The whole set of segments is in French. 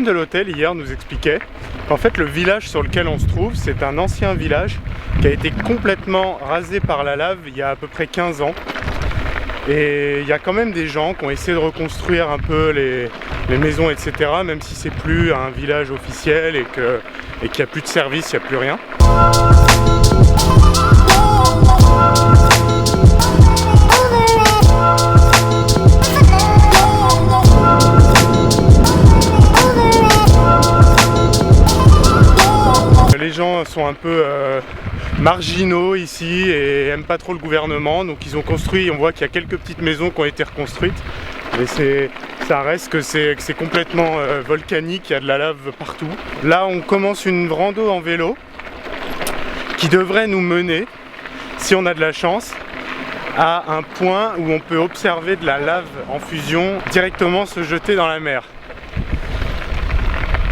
femme de l'hôtel hier nous expliquait qu'en fait le village sur lequel on se trouve, c'est un ancien village qui a été complètement rasé par la lave il y a à peu près 15 ans. Et il y a quand même des gens qui ont essayé de reconstruire un peu les maisons, etc. Même si c'est plus un village officiel et qu'il n'y a plus de service, il n'y a plus rien. Les gens sont un peu marginaux ici et aiment pas trop le gouvernement, donc ils ont construit, on voit qu'il y a quelques petites maisons qui ont été reconstruites, mais ça reste que c'est complètement volcanique, il y a de la lave partout. Là on commence une rando en vélo qui devrait nous mener, si on a de la chance, à un point où on peut observer de la lave en fusion directement se jeter dans la mer.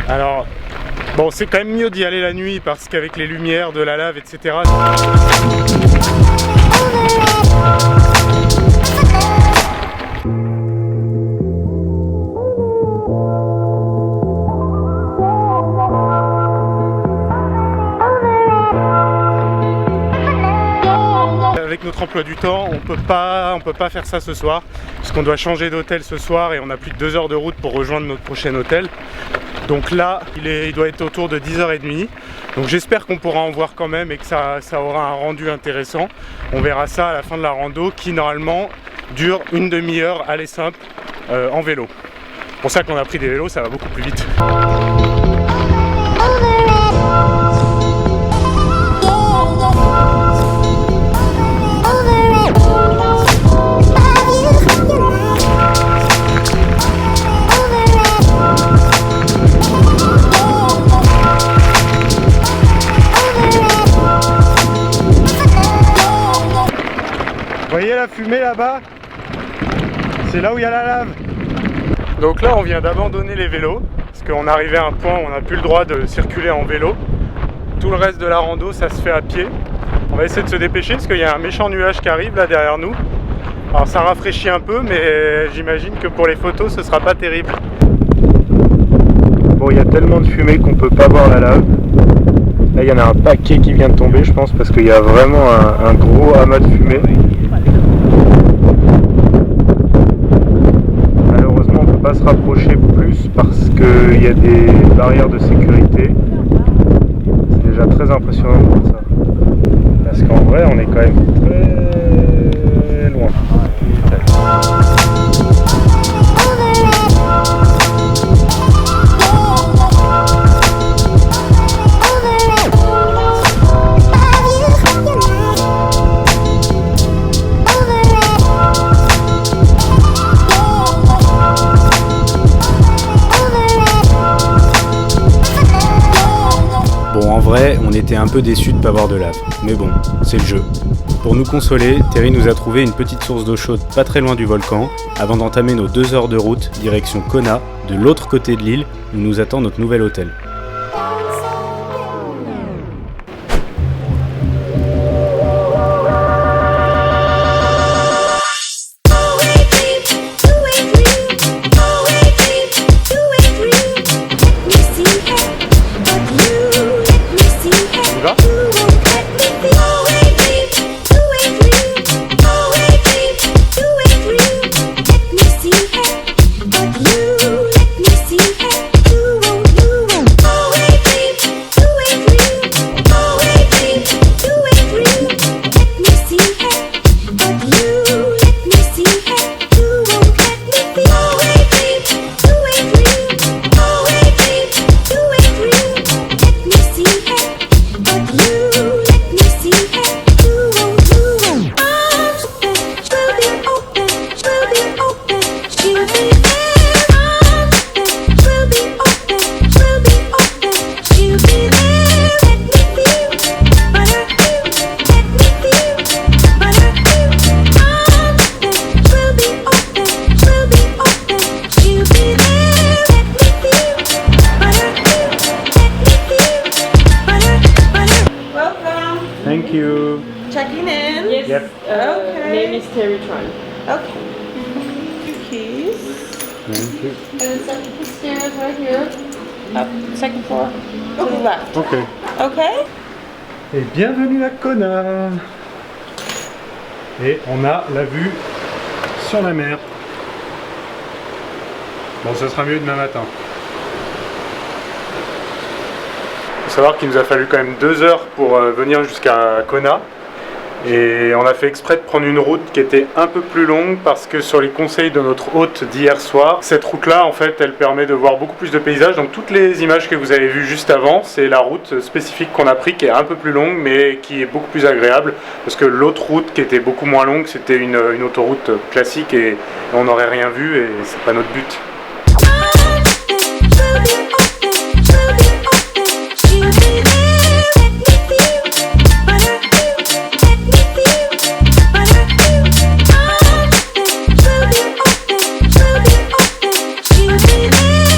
Alors bon, c'est quand même mieux d'y aller la nuit parce qu'avec les lumières de la lave, etc. Avec notre emploi du temps, on peut pas faire ça ce soir puisqu'on doit changer d'hôtel ce soir et on a plus de 2 heures de route pour rejoindre notre prochain hôtel. Donc là, il doit être autour de 10h30. Donc j'espère qu'on pourra en voir quand même et que ça aura un rendu intéressant. On verra ça à la fin de la rando qui normalement dure une demi-heure, aller simple, en vélo. C'est pour ça qu'on a pris des vélos, ça va beaucoup plus vite. Vous voyez la fumée là-bas? C'est là où il y a la lave. Donc là on vient d'abandonner les vélos parce qu'on est arrivé à un point où on n'a plus le droit de circuler en vélo. Tout le reste de la rando ça se fait à pied. On va essayer de se dépêcher parce qu'il y a un méchant nuage qui arrive là derrière nous. Alors ça rafraîchit un peu mais j'imagine que pour les photos ce sera pas terrible. Bon, il y a tellement de fumée qu'on peut pas voir la lave. Là il y en a un paquet qui vient de tomber je pense parce qu'il y a vraiment un gros amas de fumée. Malheureusement on ne peut pas se rapprocher plus parce qu'il y a des barrières de sécurité. C'est déjà très impressionnant de voir ça. Parce qu'en vrai on est quand même très loin. Bon, en vrai, on était un peu déçus de ne pas voir de lave, mais bon, c'est le jeu. Pour nous consoler, Terry nous a trouvé une petite source d'eau chaude pas très loin du volcan, avant d'entamer nos 2 heures de route direction Kona, de l'autre côté de l'île, où nous attend notre nouvel hôtel. Thank you. Checking in? Yes. Yep. Okay. Name is Terry Tron. Okay. Your keys. Thank you. And it's up the stairs right here. Up, second floor, to the left. Ok. Okay? Et bienvenue à Kona. Et on a la vue sur la mer. Bon, ça sera mieux demain matin. Il faut savoir qu'il nous a fallu quand même 2 heures pour venir jusqu'à Kona. Et on a fait exprès de prendre une route qui était un peu plus longue parce que sur les conseils de notre hôte d'hier soir, cette route-là, en fait, elle permet de voir beaucoup plus de paysages. Donc toutes les images que vous avez vues juste avant, c'est la route spécifique qu'on a pris qui est un peu plus longue mais qui est beaucoup plus agréable parce que l'autre route qui était beaucoup moins longue, c'était une autoroute classique et on n'aurait rien vu et c'est pas notre but.